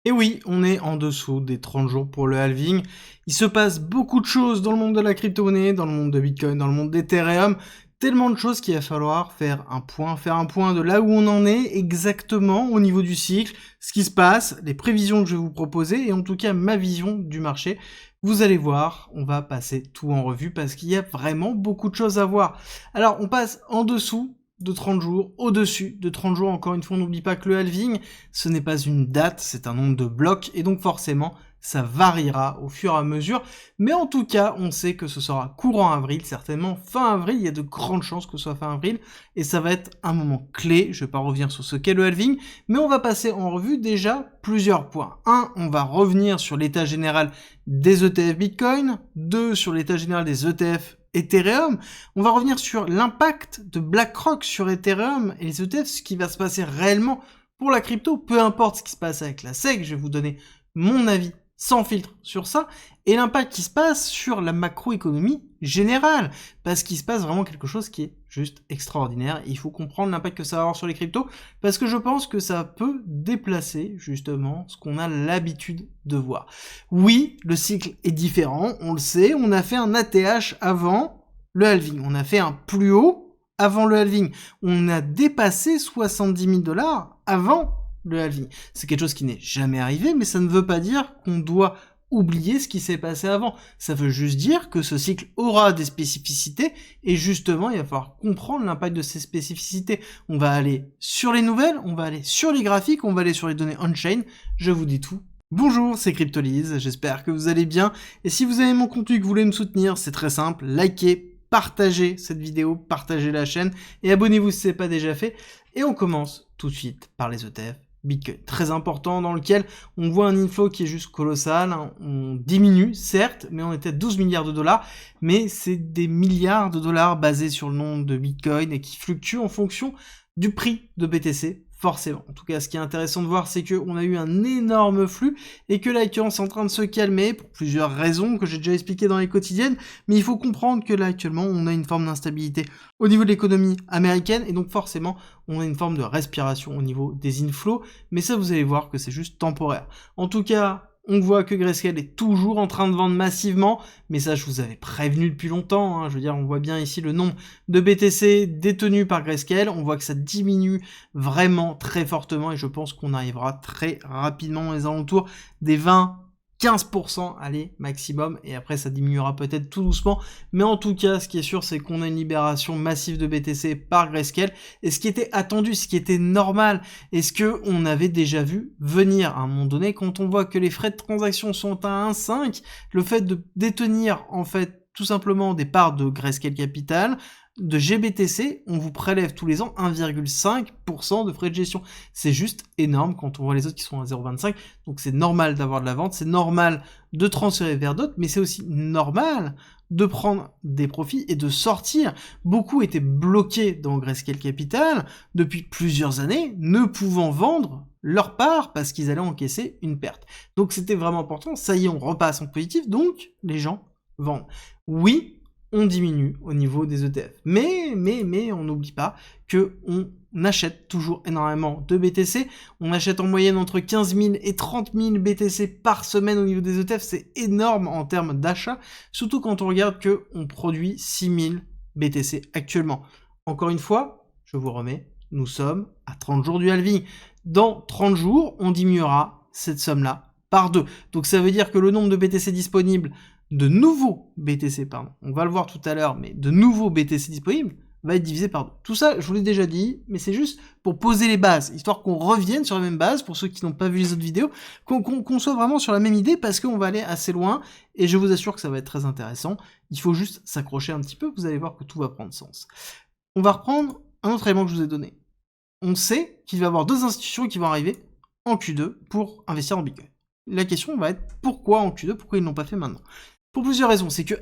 Et oui, on est en dessous des 30 jours pour le halving. Il se passe beaucoup de choses dans le monde de la crypto-monnaie, dans le monde de Bitcoin, dans le monde d'Ethereum. Tellement de choses qu'il va falloir faire un point de là où on en est exactement au niveau du cycle, ce qui se passe, les prévisions que je vais vous proposer et en tout cas ma vision du marché. Vous allez voir, on va passer tout en revue parce qu'il y a vraiment beaucoup de choses à voir. Alors, on passe en dessous de 30 jours, au-dessus de 30 jours, encore une fois, on n'oublie pas que le halving, ce n'est pas une date, c'est un nombre de blocs, et donc forcément, ça variera au fur et à mesure, mais en tout cas, on sait que ce sera courant avril, certainement fin avril, il y a de grandes chances que ce soit fin avril, et ça va être un moment clé, je vais pas revenir sur ce qu'est le halving, mais on va passer en revue déjà plusieurs points. 1, on va revenir sur l'état général des ETF Bitcoin, 2, sur l'état général des ETF Ethereum, on va revenir sur l'impact de BlackRock sur Ethereum et les ETF, ce qui va se passer réellement pour la crypto, peu importe ce qui se passe avec la SEC, je vais vous donner mon avis sans filtre sur ça, et l'impact qui se passe sur la macroéconomie générale, parce qu'il se passe vraiment quelque chose qui est juste extraordinaire, et il faut comprendre l'impact que ça va avoir sur les cryptos, parce que je pense que ça peut déplacer justement ce qu'on a l'habitude de voir. Oui, le cycle est différent, on le sait, on a fait un ATH avant le halving, on a fait un plus haut avant le halving, on a dépassé 70 000 $ avant le halving. C'est quelque chose qui n'est jamais arrivé, mais ça ne veut pas dire qu'on doit oublier ce qui s'est passé avant. Ça veut juste dire que ce cycle aura des spécificités, et justement, il va falloir comprendre l'impact de ces spécificités. On va aller sur les nouvelles, on va aller sur les graphiques, on va aller sur les données on-chain, je vous dis tout. Bonjour, c'est Cryptolyse, j'espère que vous allez bien, et si vous aimez mon contenu et que vous voulez me soutenir, c'est très simple, likez, partagez cette vidéo, partagez la chaîne, et abonnez-vous si ce n'est pas déjà fait, et on commence tout de suite par les ETF Bitcoin, très important, dans lequel on voit un inflow qui est juste colossal, hein. On diminue, certes, mais on était à 12 milliards de dollars, mais c'est des milliards de dollars basés sur le nombre de Bitcoin et qui fluctuent en fonction du prix de BTC, forcément. En tout cas, ce qui est intéressant de voir, c'est qu'on a eu un énorme flux et que là, actuellement, c'est en train de se calmer pour plusieurs raisons que j'ai déjà expliquées dans les quotidiennes, mais il faut comprendre que là, actuellement, on a une forme d'instabilité au niveau de l'économie américaine et donc forcément, on a une forme de respiration au niveau des inflows, mais ça, vous allez voir que c'est juste temporaire. En tout cas, on voit que Grayscale est toujours en train de vendre massivement, mais ça je vous avais prévenu depuis longtemps, hein. Je veux dire, on voit bien ici le nombre de BTC détenus par Grayscale, on voit que ça diminue vraiment très fortement et je pense qu'on arrivera très rapidement aux alentours des 15%, allez, maximum, et après ça diminuera peut-être tout doucement, mais en tout cas, ce qui est sûr, c'est qu'on a une libération massive de BTC par Grayscale, et ce qui était attendu, ce qui était normal, et ce que on avait déjà vu venir à un moment donné, quand on voit que les frais de transaction sont à 1,5, le fait de détenir, en fait, tout simplement des parts de Grayscale Capital, de GBTC, on vous prélève tous les ans 1,5% de frais de gestion. C'est juste énorme quand on voit les autres qui sont à 0,25, donc c'est normal d'avoir de la vente, c'est normal de transférer vers d'autres, mais c'est aussi normal de prendre des profits et de sortir. Beaucoup étaient bloqués dans Grayscale Capital depuis plusieurs années, ne pouvant vendre leur part parce qu'ils allaient encaisser une perte. Donc c'était vraiment important, ça y est, on repasse en positif, donc les gens vendent. Oui, on diminue au niveau des ETF. Mais on n'oublie pas que on achète toujours énormément de BTC. On achète en moyenne entre 15 000 et 30 000 BTC par semaine au niveau des ETF. C'est énorme en termes d'achat, surtout quand on regarde que on produit 6 000 BTC actuellement. Encore une fois, je vous remets, nous sommes à 30 jours du halving. Dans 30 jours, on diminuera cette somme-là par 2. Donc ça veut dire que le nombre de BTC disponibles, de nouveaux BTC, pardon, on va le voir tout à l'heure, mais de nouveaux BTC disponibles, va être divisé par 2. Tout ça, je vous l'ai déjà dit, mais c'est juste pour poser les bases, histoire qu'on revienne sur la même base, pour ceux qui n'ont pas vu les autres vidéos, qu'on soit vraiment sur la même idée, parce qu'on va aller assez loin, et je vous assure que ça va être très intéressant. Il faut juste s'accrocher un petit peu, vous allez voir que tout va prendre sens. On va reprendre un autre élément que je vous ai donné. On sait qu'il va y avoir 2 institutions qui vont arriver en Q2 pour investir en Bitcoin. La question va être pourquoi en Q2, pourquoi ils ne l'ont pas fait maintenant? Pour plusieurs raisons, c'est que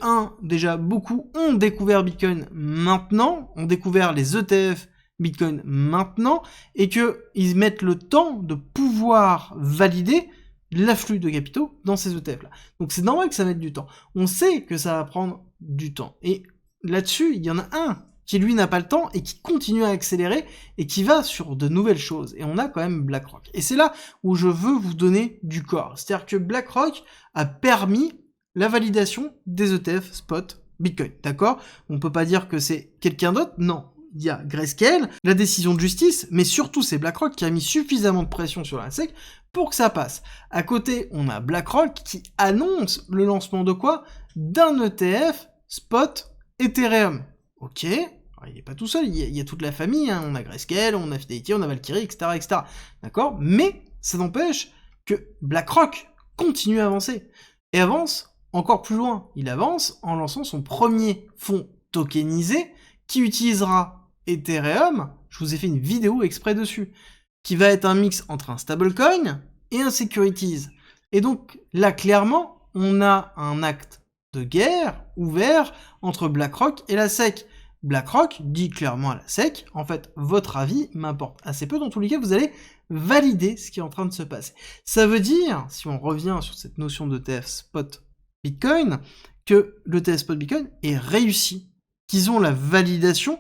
déjà beaucoup ont découvert Bitcoin maintenant, ont découvert les ETF Bitcoin maintenant, et qu'ils mettent le temps de pouvoir valider l'afflux de capitaux dans ces ETF-là. Donc c'est normal que ça mette du temps. On sait que ça va prendre du temps. Et là-dessus, il y en a un qui lui n'a pas le temps et qui continue à accélérer et qui va sur de nouvelles choses. Et on a quand même BlackRock. Et c'est là où je veux vous donner du corps. C'est-à-dire que BlackRock a permis la validation des ETF spot Bitcoin. D'accord? On peut pas dire que c'est quelqu'un d'autre. Non. Il y a Grayscale, la décision de justice, mais surtout c'est BlackRock qui a mis suffisamment de pression sur la SEC pour que ça passe. À côté, on a BlackRock qui annonce le lancement de quoi? D'un ETF spot Ethereum. Ok, alors, il n'est pas tout seul, il y a toute la famille, hein. On a Grayscale, on a Fidelity, on a Valkyrie, etc. etc. D'accord? Mais ça n'empêche que BlackRock continue à avancer. Et avance encore plus loin. Il avance en lançant son premier fonds tokenisé qui utilisera Ethereum, je vous ai fait une vidéo exprès dessus, qui va être un mix entre un stablecoin et un securities. Et donc là, clairement, on a un acte de guerre ouvert entre BlackRock et la SEC. BlackRock dit clairement à la SEC, en fait, votre avis m'importe assez peu, dans tous les cas, vous allez valider ce qui est en train de se passer. Ça veut dire, si on revient sur cette notion d'ETF spot Bitcoin, que l'ETF spot Bitcoin est réussi, qu'ils ont la validation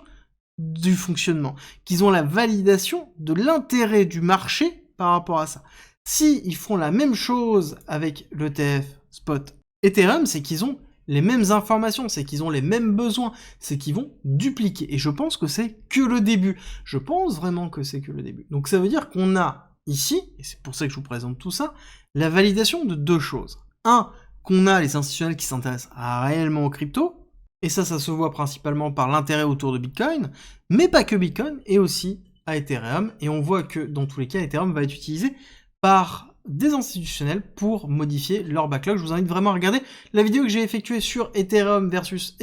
du fonctionnement, qu'ils ont la validation de l'intérêt du marché par rapport à ça. Si ils font la même chose avec l'ETF spot Ethereum, c'est qu'ils ont les mêmes informations, c'est qu'ils ont les mêmes besoins, c'est qu'ils vont dupliquer. Et je pense que c'est que le début. Je pense vraiment que c'est que le début. Donc ça veut dire qu'on a ici, et c'est pour ça que je vous présente tout ça, la validation de deux choses. Un, qu'on a les institutionnels qui s'intéressent réellement aux cryptos, et ça se voit principalement par l'intérêt autour de Bitcoin, mais pas que Bitcoin, et aussi à Ethereum, et on voit que dans tous les cas, Ethereum va être utilisé par des institutionnels pour modifier leur backlog. Je vous invite vraiment à regarder la vidéo que j'ai effectuée sur Ethereum versus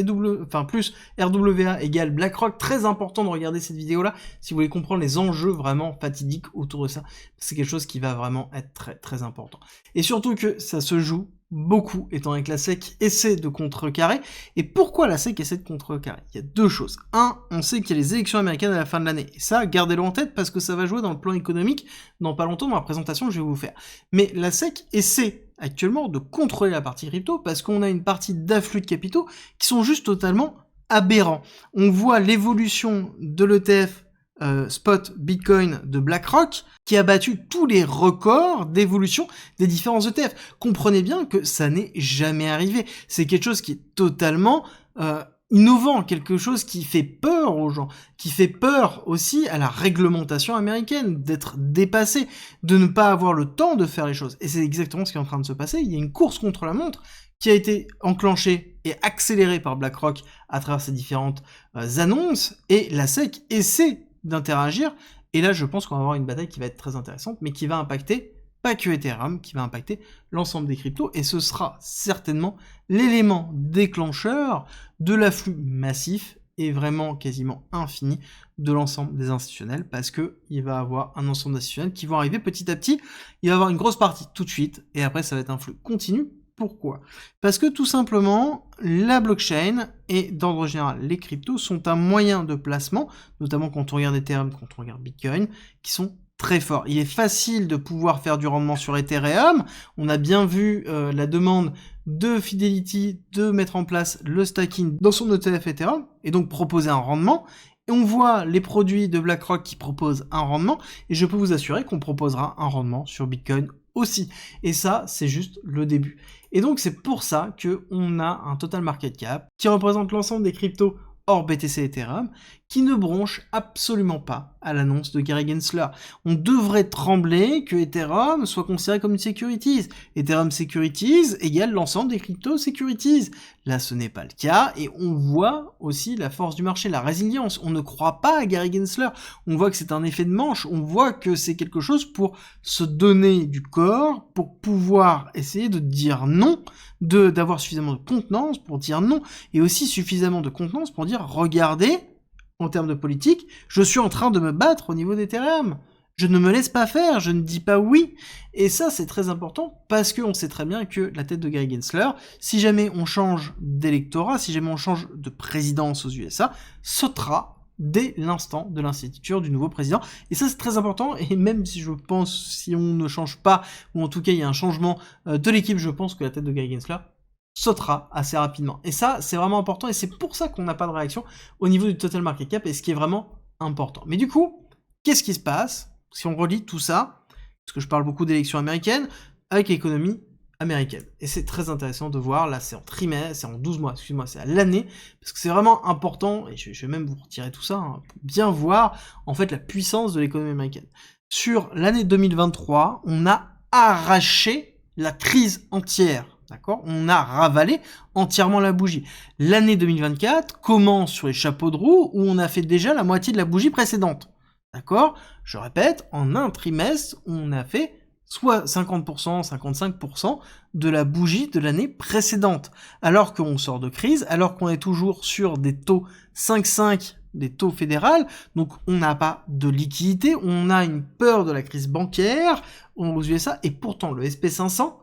plus RWA égale BlackRock. Très important de regarder cette vidéo-là si vous voulez comprendre les enjeux vraiment fatidiques autour de ça. C'est quelque chose qui va vraiment être très très important. Et surtout que ça se joue beaucoup, étant donné que la SEC essaie de contrecarrer. Et pourquoi la SEC essaie de contrecarrer? Il y a deux choses. Un, on sait qu'il y a les élections américaines à la fin de l'année. Et ça, gardez-le en tête parce que ça va jouer dans le plan économique dans pas longtemps dans la présentation que je vais vous faire. Mais la SEC essaie actuellement de contrôler la partie crypto parce qu'on a une partie d'afflux de capitaux qui sont juste totalement aberrants. On voit l'évolution de l'ETF spot Bitcoin de BlackRock qui a battu tous les records d'évolution des différents ETF. Comprenez bien que ça n'est jamais arrivé. C'est quelque chose qui est totalement innovant, quelque chose qui fait peur aux gens, qui fait peur aussi à la réglementation américaine, d'être dépassé, de ne pas avoir le temps de faire les choses. Et c'est exactement ce qui est en train de se passer. Il y a une course contre la montre qui a été enclenchée et accélérée par BlackRock à travers ces différentes annonces, et la SEC essaie d'interagir, et là je pense qu'on va avoir une bataille qui va être très intéressante, mais qui va impacter pas que Ethereum, qui va impacter l'ensemble des cryptos, et ce sera certainement l'élément déclencheur de l'afflux massif et vraiment quasiment infini de l'ensemble des institutionnels, parce que il va avoir un ensemble d'institutionnels qui vont arriver petit à petit, il va avoir une grosse partie tout de suite, et après ça va être un flux continu. Pourquoi? Parce que tout simplement, la blockchain et d'ordre général les cryptos sont un moyen de placement, notamment quand on regarde Ethereum, quand on regarde Bitcoin, qui sont très forts. Il est facile de pouvoir faire du rendement sur Ethereum. On a bien vu la demande de Fidelity de mettre en place le stacking dans son ETF Ethereum et donc proposer un rendement. Et on voit les produits de BlackRock qui proposent un rendement, et je peux vous assurer qu'on proposera un rendement sur Bitcoin aussi. Et ça, c'est juste le début. Et donc, c'est pour ça qu'on a un total market cap qui représente l'ensemble des cryptos hors BTC Ethereum, qui ne bronche absolument pas à l'annonce de Gary Gensler. On devrait trembler que Ethereum soit considéré comme une securities. Ethereum Securities égale l'ensemble des crypto securities. Là, ce n'est pas le cas, et on voit aussi la force du marché, la résilience. On ne croit pas à Gary Gensler. On voit que c'est un effet de manche. On voit que c'est quelque chose pour se donner du corps, pour pouvoir essayer de dire non, d'avoir suffisamment de contenance pour dire non, et aussi suffisamment de contenance pour dire, regardez, en termes de politique, je suis en train de me battre au niveau d'Ethereum. Je ne me laisse pas faire, je ne dis pas oui. Et ça, c'est très important, parce qu'on sait très bien que la tête de Gary Gensler, si jamais on change d'électorat, si jamais on change de présidence aux USA, sautera dès l'instant de l'investiture du nouveau président. Et ça, c'est très important, et même si je pense, si on ne change pas, ou en tout cas il y a un changement de l'équipe, je pense que la tête de Gary Gensler sautera assez rapidement. Et ça, c'est vraiment important, et c'est pour ça qu'on n'a pas de réaction au niveau du total market cap, et ce qui est vraiment important. Mais du coup, qu'est-ce qui se passe si on relie tout ça, parce que je parle beaucoup d'élections américaines, avec l'économie américaine. Et c'est très intéressant de voir, là c'est en trimestre, c'est en 12 mois, excuse-moi, c'est à l'année, parce que c'est vraiment important, et je vais même vous retirer tout ça, hein, pour bien voir en fait la puissance de l'économie américaine. Sur l'année 2023, on a arraché la crise entière. D'accord ? On a ravalé entièrement la bougie. L'année 2024 commence sur les chapeaux de roue où on a fait déjà la moitié de la bougie précédente. D'accord ? Je répète, en un trimestre, on a fait soit 50%, 55% de la bougie de l'année précédente. Alors qu'on sort de crise, alors qu'on est toujours sur des taux 5,5, des taux fédérales, donc on n'a pas de liquidité, on a une peur de la crise bancaire aux USA, et pourtant le SP500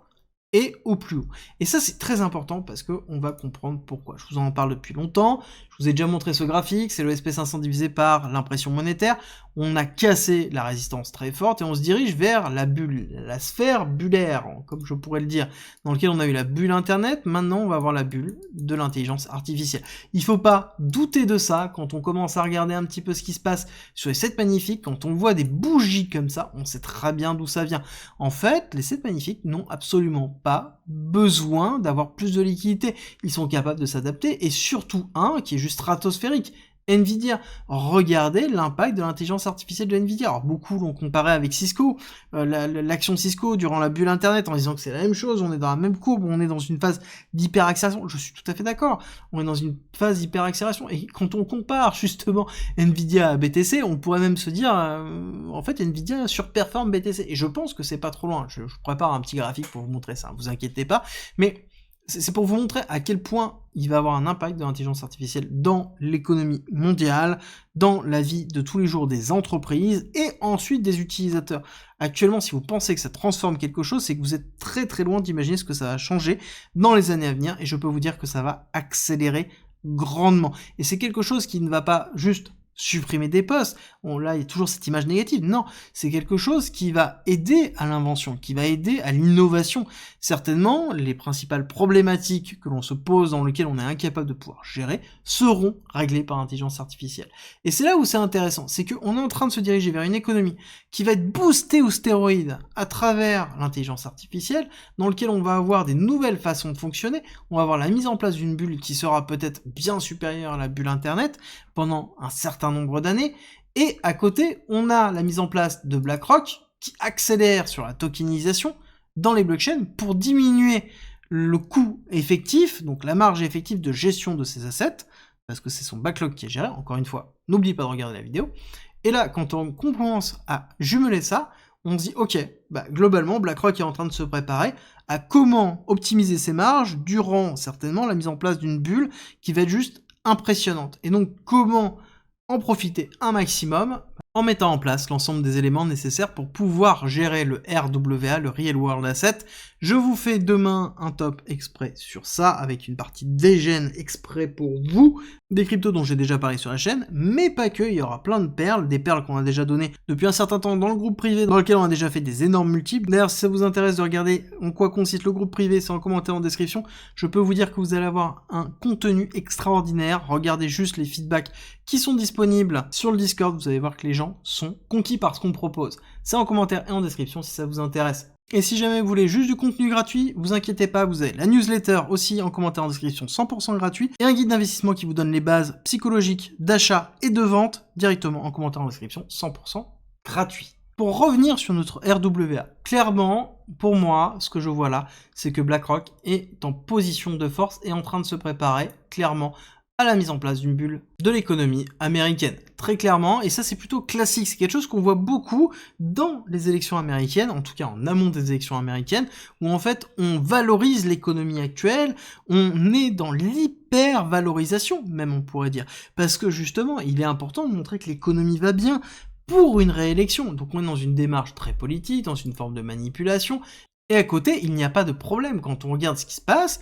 est au plus haut. Et ça, c'est très important parce que on va comprendre pourquoi. Je vous en parle depuis longtemps, je vous ai déjà montré ce graphique, c'est le SP500 divisé par l'impression monétaire. On a cassé la résistance très forte et on se dirige vers la bulle, la sphère bullaire, comme je pourrais le dire, dans lequel on a eu la bulle Internet. Maintenant, on va avoir la bulle de l'intelligence artificielle. Il faut pas douter de ça quand on commence à regarder un petit peu ce qui se passe sur les 7 magnifiques. Quand on voit des bougies comme ça, on sait très bien d'où ça vient. En fait, les 7 magnifiques n'ont absolument pas besoin d'avoir plus de liquidité. Ils sont capables de s'adapter, et surtout un qui est juste stratosphérique, Nvidia. Regardez l'impact de l'intelligence artificielle de Nvidia. Alors beaucoup l'ont comparé avec Cisco, l'action de Cisco durant la bulle Internet, en disant que c'est la même chose, on est dans la même courbe, on est dans une phase d'hyperaccélération. Je suis tout à fait d'accord, on est dans une phase d'hyperaccélération, et quand on compare justement Nvidia à BTC, on pourrait même se dire, en fait Nvidia surperforme BTC, et je pense que c'est pas trop loin. Je prépare un petit graphique pour vous montrer ça, vous inquiétez pas, mais c'est pour vous montrer à quel point il va avoir un impact de l'intelligence artificielle dans l'économie mondiale, dans la vie de tous les jours des entreprises et ensuite des utilisateurs. Actuellement, si vous pensez que ça transforme quelque chose, c'est que vous êtes très très loin d'imaginer ce que ça va changer dans les années à venir, et je peux vous dire que ça va accélérer grandement. Et c'est quelque chose qui ne va pas juste supprimer des postes, là il y a toujours cette image négative, non, c'est quelque chose qui va aider à l'invention, qui va aider à l'innovation. Certainement, les principales problématiques que l'on se pose, dans lesquelles on est incapable de pouvoir gérer, seront réglées par l'intelligence artificielle. Et c'est là où c'est intéressant, c'est qu'on est en train de se diriger vers une économie qui va être boostée aux stéroïdes à travers l'intelligence artificielle, dans lequel on va avoir des nouvelles façons de fonctionner, on va avoir la mise en place d'une bulle qui sera peut-être bien supérieure à la bulle Internet pendant un certain nombre d'années, et à côté, on a la mise en place de BlackRock qui accélère sur la tokenisation dans les blockchains pour diminuer le coût effectif, donc la marge effective de gestion de ces assets, parce que c'est son backlog qui est géré, encore une fois, n'oubliez pas de regarder la vidéo. Et là, quand on commence à jumeler ça, on se dit, ok, globalement, BlackRock est en train de se préparer à comment optimiser ses marges durant certainement la mise en place d'une bulle qui va être juste impressionnante. Et donc, comment en profiter un maximum en mettant en place l'ensemble des éléments nécessaires pour pouvoir gérer le RWA, le Real World Asset. Je vous fais demain un top exprès sur ça, avec une partie dégène exprès pour vous, des cryptos dont j'ai déjà parlé sur la chaîne, mais pas que, il y aura plein de perles, des perles qu'on a déjà données depuis un certain temps dans le groupe privé, dans lequel on a déjà fait des énormes multiples. D'ailleurs, si ça vous intéresse de regarder en quoi consiste le groupe privé, c'est en commentaire en description, je peux vous dire que vous allez avoir un contenu extraordinaire. Regardez juste les feedbacks qui sont disponibles sur le Discord, vous allez voir que les gens sont conquis par ce qu'on propose. C'est en commentaire et en description si ça vous intéresse. Et si jamais vous voulez juste du contenu gratuit, vous inquiétez pas, vous avez la newsletter aussi en commentaire en description 100% gratuit, et un guide d'investissement qui vous donne les bases psychologiques d'achat et de vente directement en commentaire en description 100% gratuit. Pour revenir sur notre RWA, clairement, pour moi, ce que je vois là, c'est que BlackRock est en position de force et en train de se préparer, clairement, à la mise en place d'une bulle de l'économie américaine. Très clairement, et ça c'est plutôt classique, c'est quelque chose qu'on voit beaucoup dans les élections américaines, en tout cas en amont des élections américaines, où en fait on valorise l'économie actuelle, on est dans l'hyper-valorisation, même on pourrait dire, parce que justement il est important de montrer que l'économie va bien pour une réélection, donc on est dans une démarche très politique, dans une forme de manipulation, et à côté il n'y a pas de problème quand on regarde ce qui se passe.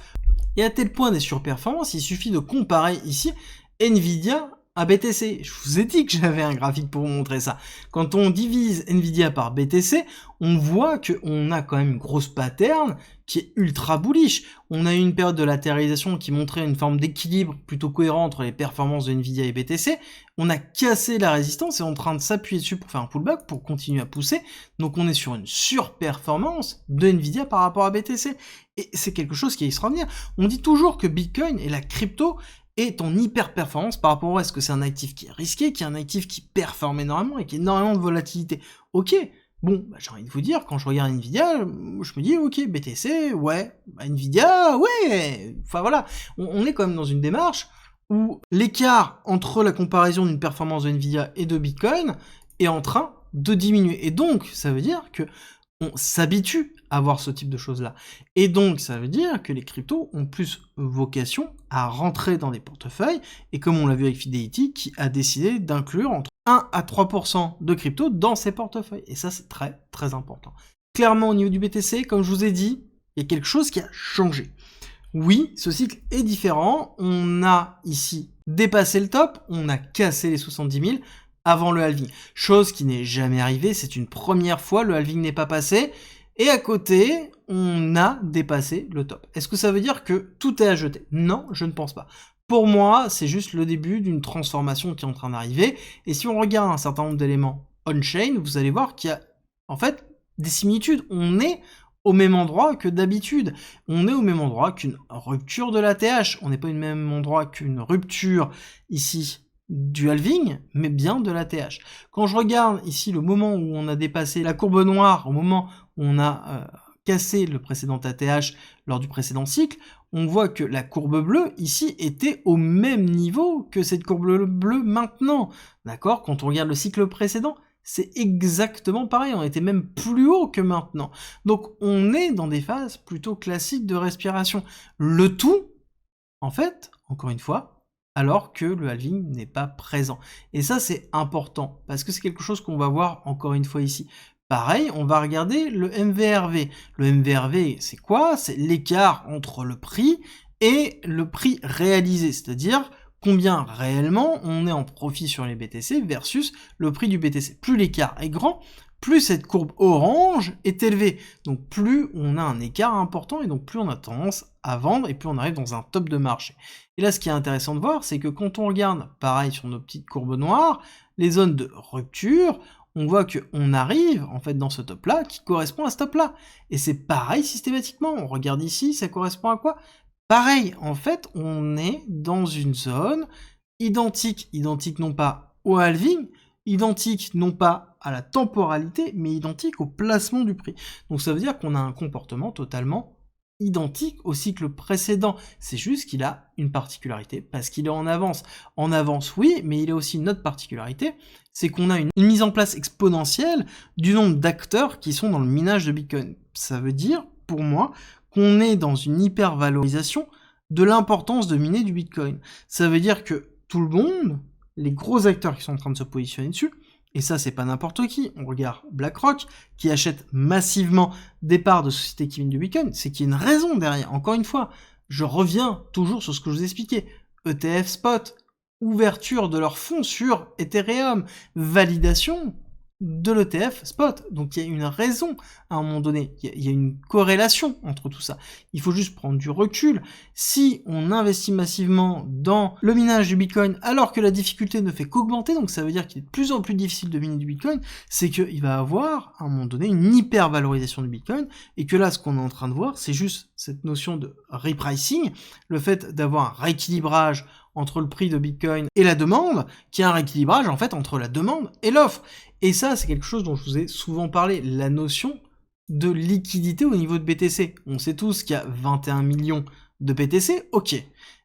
Et à tel point des surperformances, il suffit de comparer ici Nvidia à BTC. Je vous ai dit que j'avais un graphique pour vous montrer ça. Quand on divise Nvidia par BTC, on voit qu'on a quand même une grosse pattern qui est ultra bullish. On a eu une période de latéralisation qui montrait une forme d'équilibre plutôt cohérent entre les performances de Nvidia et BTC. On a cassé la résistance et on est en train de s'appuyer dessus pour faire un pullback, pour continuer à pousser. Donc on est sur une surperformance de Nvidia par rapport à BTC. Et c'est quelque chose qui est extraordinaire. On dit toujours que Bitcoin et la crypto est en hyper performance par rapport à ce que c'est un actif qui est risqué, qui est un actif qui performe énormément et qui a énormément de volatilité. Ok, bon, bah, j'ai envie de vous dire, quand je regarde Nvidia, je me dis, ok, BTC, ouais, bah, Nvidia, ouais, enfin voilà, on est quand même dans une démarche où l'écart entre la comparaison d'une performance de Nvidia et de Bitcoin est en train de diminuer. Et donc, ça veut dire que on s'habitue à voir ce type de choses-là. Et donc, ça veut dire que les cryptos ont plus vocation à rentrer dans des portefeuilles, et comme on l'a vu avec Fidelity, qui a décidé d'inclure entre 1 à 3% de crypto dans ses portefeuilles. Et ça, c'est très, très important. Clairement, au niveau du BTC, comme je vous ai dit, il y a quelque chose qui a changé. Oui, ce cycle est différent. On a ici dépassé le top, on a cassé les 70 000, avant le halving. Chose qui n'est jamais arrivée, c'est une première fois, le halving n'est pas passé, et à côté, on a dépassé le top. Est-ce que ça veut dire que tout est à jeter? Non, je ne pense pas. Pour moi, c'est juste le début d'une transformation qui est en train d'arriver, et si on regarde un certain nombre d'éléments on-chain, vous allez voir qu'il y a, en fait, des similitudes. On est au même endroit que d'habitude. On est au même endroit qu'une rupture de l'ATH. On n'est pas au même endroit qu'une rupture ici du halving, mais bien de l'ATH. Quand je regarde ici le moment où on a dépassé la courbe noire, au moment où on a cassé le précédent ATH lors du précédent cycle, on voit que la courbe bleue ici était au même niveau que cette courbe bleue maintenant. D'accord? Quand on regarde le cycle précédent, c'est exactement pareil, on était même plus haut que maintenant. Donc on est dans des phases plutôt classiques de respiration. Le tout, en fait, encore une fois, alors que le halving n'est pas présent. Et ça, c'est important, parce que c'est quelque chose qu'on va voir encore une fois ici. Pareil, on va regarder le MVRV. Le MVRV, c'est quoi? C'est l'écart entre le prix et le prix réalisé, c'est-à-dire combien réellement on est en profit sur les BTC versus le prix du BTC. Plus l'écart est grand, plus cette courbe orange est élevée. Donc plus on a un écart important et donc plus on a tendance à vendre et plus on arrive dans un top de marché. Et là, ce qui est intéressant de voir, c'est que quand on regarde, pareil sur nos petites courbes noires, les zones de rupture, on voit qu'on arrive en fait dans ce top-là qui correspond à ce top-là. Et c'est pareil systématiquement. On regarde ici, ça correspond à quoi? Pareil, en fait, on est dans une zone identique non pas au halving, identique non pas à la temporalité, mais identique au placement du prix. Donc ça veut dire qu'on a un comportement totalement identique au cycle précédent. C'est juste qu'il a une particularité, parce qu'il est en avance. En avance, oui, mais il a aussi une autre particularité, c'est qu'on a une mise en place exponentielle du nombre d'acteurs qui sont dans le minage de Bitcoin. Ça veut dire, pour moi, qu'on est dans une hypervalorisation de l'importance de miner du Bitcoin. Ça veut dire que tout le monde, les gros acteurs qui sont en train de se positionner dessus, et ça c'est pas n'importe qui, on regarde BlackRock, qui achète massivement des parts de sociétés qui minent du Bitcoin, c'est qu'il y a une raison derrière. Encore une fois, je reviens toujours sur ce que je vous expliquais. ETF Spot, ouverture de leurs fonds sur Ethereum, validation de l'ETF spot. Donc il y a une raison à un moment donné, il y a une corrélation entre tout ça. Il faut juste prendre du recul. Si on investit massivement dans le minage du Bitcoin alors que la difficulté ne fait qu'augmenter, donc ça veut dire qu'il est de plus en plus difficile de miner du Bitcoin, c'est qu'il va avoir à un moment donné une hyper valorisation du Bitcoin, et que là ce qu'on est en train de voir, c'est juste cette notion de repricing, le fait d'avoir un rééquilibrage entre le prix de Bitcoin et la demande, qui est un rééquilibrage en fait entre la demande et l'offre. Et ça, c'est quelque chose dont je vous ai souvent parlé, la notion de liquidité au niveau de BTC. On sait tous qu'il y a 21 millions de BTC, ok.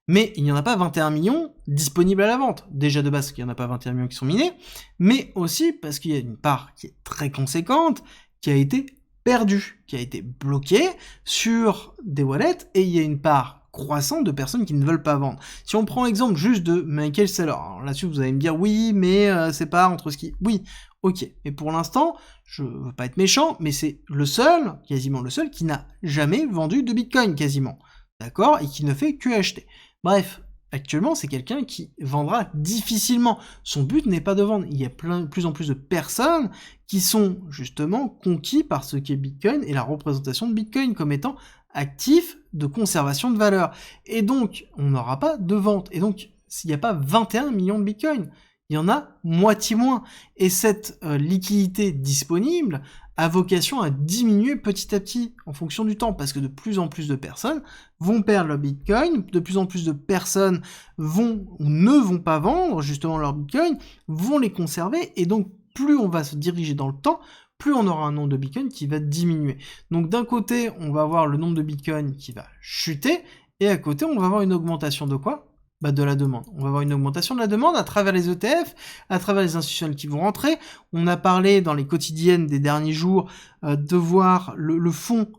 Mais il n'y en a pas 21 millions disponibles à la vente. Déjà de base, parce qu'il n'y en a pas 21 millions qui sont minés, mais aussi parce qu'il y a une part qui est très conséquente, qui a été perdue, qui a été bloquée sur des wallets, et il y a une part croissant de personnes qui ne veulent pas vendre. Si on prend l'exemple juste de Michael Saylor, alors là-dessus vous allez me dire oui, mais c'est pas entre ce qui... Oui, ok, mais pour l'instant, je veux pas être méchant, mais c'est le seul, quasiment le seul, qui n'a jamais vendu de Bitcoin, quasiment. D'accord? Et qui ne fait que acheter. Bref, actuellement, c'est quelqu'un qui vendra difficilement. Son but n'est pas de vendre. Il y a de plus en plus de personnes qui sont justement conquis par ce qu'est Bitcoin et la représentation de Bitcoin comme étant actif de conservation de valeur. Et donc, on n'aura pas de vente. Et donc, s'il n'y a pas 21 millions de Bitcoin, il y en a moitié moins. Et cette liquidité disponible a vocation à diminuer petit à petit en fonction du temps, parce que de plus en plus de personnes vont perdre leur Bitcoin, de plus en plus de personnes vont ou ne vont pas vendre justement leur Bitcoin, vont les conserver, et donc plus on va se diriger dans le temps, plus on aura un nombre de Bitcoin qui va diminuer. Donc d'un côté, on va avoir le nombre de Bitcoin qui va chuter, et à côté, on va avoir une augmentation de quoi ? De la demande. On va avoir une augmentation de la demande à travers les ETF, à travers les institutionnels qui vont rentrer. On a parlé dans les quotidiennes des derniers jours de voir le fonds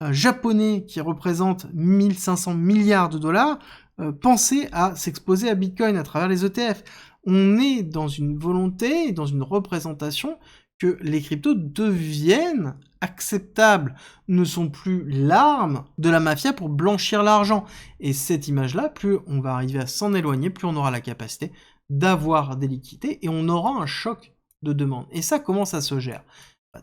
japonais qui représente 1500 milliards de dollars penser à s'exposer à Bitcoin à travers les ETF. On est dans une volonté, dans une représentation que les cryptos deviennent acceptables, ne sont plus l'arme de la mafia pour blanchir l'argent. Et cette image-là, plus on va arriver à s'en éloigner, plus on aura la capacité d'avoir des liquidités et on aura un choc de demande. Et ça, comment ça se gère ?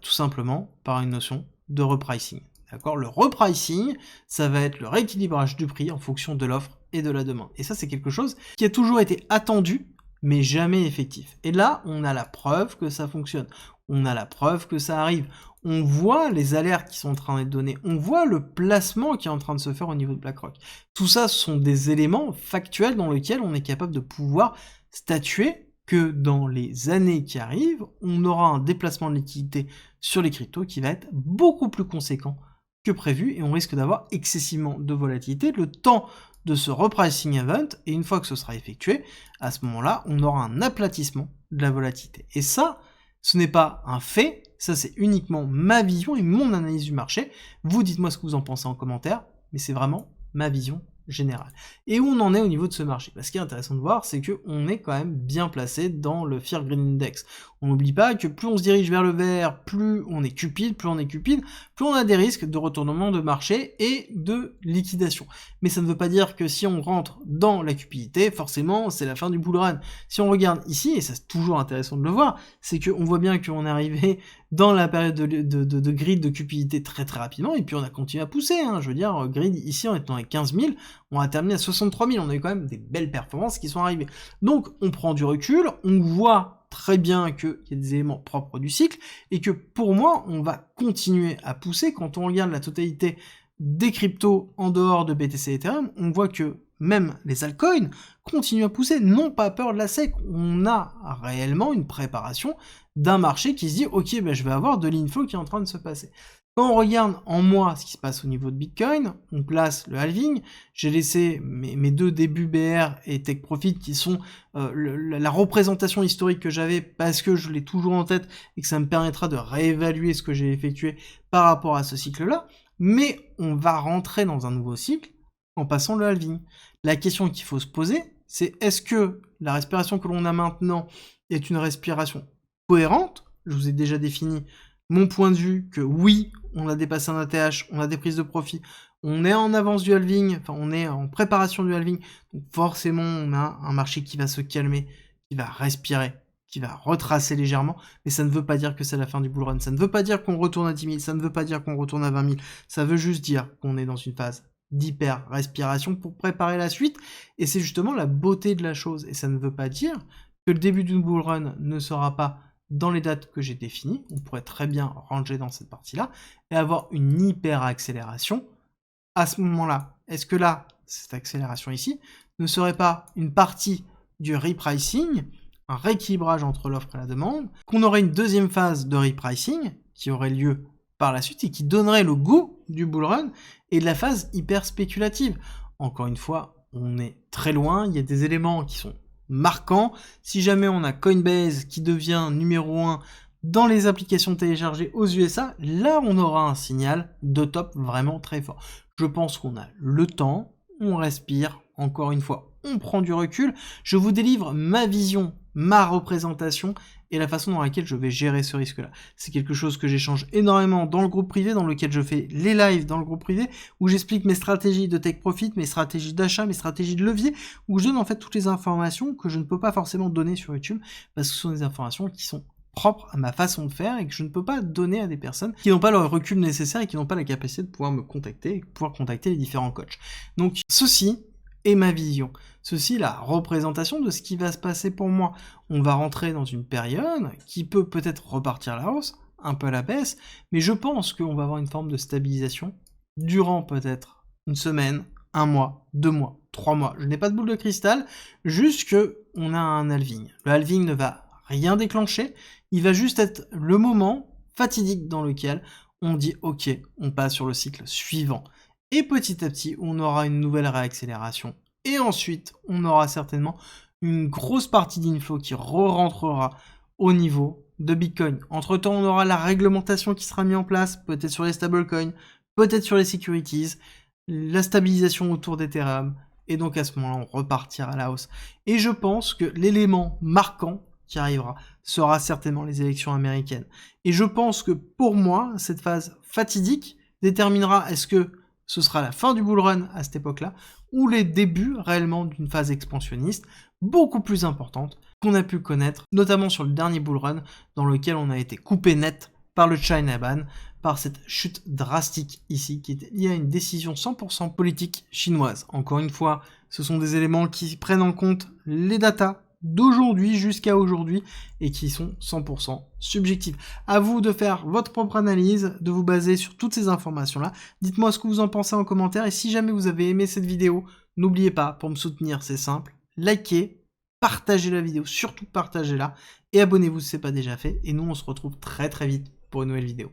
Tout simplement par une notion de repricing. D'accord ? Le repricing, ça va être le rééquilibrage du prix en fonction de l'offre et de la demande. Et ça, c'est quelque chose qui a toujours été attendu, mais jamais effectif. Et là, on a la preuve que ça fonctionne. On a la preuve que ça arrive. On voit les alertes qui sont en train d'être données. On voit le placement qui est en train de se faire au niveau de BlackRock. Tout ça, ce sont des éléments factuels dans lesquels on est capable de pouvoir statuer que dans les années qui arrivent, on aura un déplacement de liquidité sur les cryptos qui va être beaucoup plus conséquent que prévu et on risque d'avoir excessivement de volatilité le temps de ce repricing event, et une fois que ce sera effectué, à ce moment-là, on aura un aplatissement de la volatilité. Et ça, ce n'est pas un fait, ça c'est uniquement ma vision et mon analyse du marché. Vous dites-moi ce que vous en pensez en commentaire, mais c'est vraiment ma vision générale. Et où on en est au niveau de ce marché ? Ce qui est intéressant de voir, c'est qu'on est quand même bien placé dans le Fear Green Index. On n'oublie pas que plus on se dirige vers le vert, plus on est cupide, plus on a des risques de retournement de marché et de liquidation. Mais ça ne veut pas dire que si on rentre dans la cupidité, forcément, c'est la fin du bull run. Si on regarde ici, et c'est toujours intéressant de le voir, c'est qu'on voit bien qu'on est arrivé dans la période de grid de cupidité très très rapidement, et puis on a continué à pousser, hein. Je veux dire, grid ici en étant à 15 000, on a terminé à 63 000, on a eu quand même des belles performances qui sont arrivées. Donc on prend du recul, on voit très bien qu'il y a des éléments propres du cycle, et que pour moi, on va continuer à pousser. Quand on regarde la totalité des cryptos en dehors de BTC et Ethereum, on voit que même les altcoins continuent à pousser, n'ont pas peur de la SEC. On a réellement une préparation d'un marché qui se dit « Ok, je vais avoir de l'inflow qui est en train de se passer ». Quand on regarde en mois ce qui se passe au niveau de Bitcoin, on place le halving. J'ai laissé mes deux débuts BR et Take Profit qui sont la représentation historique que j'avais parce que je l'ai toujours en tête et que ça me permettra de réévaluer ce que j'ai effectué par rapport à ce cycle-là. Mais on va rentrer dans un nouveau cycle en passant le halving. La question qu'il faut se poser, c'est est-ce que la respiration que l'on a maintenant est une respiration cohérente ? Je vous ai déjà défini mon point de vue que oui, on a dépassé un ATH, on a des prises de profit, on est en avance du halving, enfin on est en préparation du halving, donc forcément on a un marché qui va se calmer, qui va respirer, qui va retracer légèrement, mais ça ne veut pas dire que c'est la fin du bull run, ça ne veut pas dire qu'on retourne à 10 000, ça ne veut pas dire qu'on retourne à 20 000, ça veut juste dire qu'on est dans une phase d'hyper-respiration pour préparer la suite, et c'est justement la beauté de la chose, et ça ne veut pas dire que le début d'une bull run ne sera pas dans les dates que j'ai définies, on pourrait très bien ranger dans cette partie-là, et avoir une hyper-accélération. À ce moment-là, est-ce que là, cette accélération ici, ne serait pas une partie du repricing, un rééquilibrage entre l'offre et la demande, qu'on aurait une deuxième phase de repricing, qui aurait lieu par la suite, et qui donnerait le goût du bull run, et de la phase hyper-spéculative. Encore une fois, on est très loin, il y a des éléments qui sont marquant. Si jamais on a Coinbase qui devient numéro 1 dans les applications téléchargées aux USA, là on aura un signal de top vraiment très fort. Je pense qu'on a le temps, on respire, encore une fois, on prend du recul, je vous délivre ma vision, ma représentation, et la façon dans laquelle je vais gérer ce risque-là. C'est quelque chose que j'échange énormément dans le groupe privé, dans lequel je fais les lives dans le groupe privé, où j'explique mes stratégies de take profit, mes stratégies d'achat, mes stratégies de levier, où je donne en fait toutes les informations que je ne peux pas forcément donner sur YouTube, parce que ce sont des informations qui sont propres à ma façon de faire et que je ne peux pas donner à des personnes qui n'ont pas le recul nécessaire et qui n'ont pas la capacité de pouvoir me contacter et de pouvoir contacter les différents coachs. Donc ceci est ma vision. Ceci est la représentation de ce qui va se passer pour moi. On va rentrer dans une période qui peut peut-être repartir à la hausse, un peu à la baisse, mais je pense qu'on va avoir une forme de stabilisation durant peut-être une semaine, un mois, 2 mois, 3 mois. Je n'ai pas de boule de cristal, juste que on a un halving. Le halving ne va rien déclencher, il va juste être le moment fatidique dans lequel on dit ok, on passe sur le cycle suivant. Et petit à petit, on aura une nouvelle réaccélération. Et ensuite, on aura certainement une grosse partie d'inflow qui re-rentrera au niveau de Bitcoin. Entre-temps, on aura la réglementation qui sera mise en place, peut-être sur les stablecoins, peut-être sur les securities, la stabilisation autour d'Ethereum, et donc à ce moment-là, on repartira à la hausse. Et je pense que l'élément marquant qui arrivera sera certainement les élections américaines. Et je pense que pour moi, cette phase fatidique déterminera est-ce que ce sera la fin du bull run à cette époque-là, ou les débuts réellement d'une phase expansionniste beaucoup plus importante qu'on a pu connaître, notamment sur le dernier bull run, dans lequel on a été coupé net par le China ban, par cette chute drastique ici, qui était liée à une décision 100% politique chinoise. Encore une fois, ce sont des éléments qui prennent en compte les datas d'aujourd'hui jusqu'à aujourd'hui et qui sont 100% subjectifs. À vous de faire votre propre analyse, de vous baser sur toutes ces informations-là. Dites-moi ce que vous en pensez en commentaire et si jamais vous avez aimé cette vidéo, n'oubliez pas, pour me soutenir, c'est simple, likez, partagez la vidéo, surtout partagez-la et abonnez-vous si ce n'est pas déjà fait. Et nous, on se retrouve très très vite pour une nouvelle vidéo.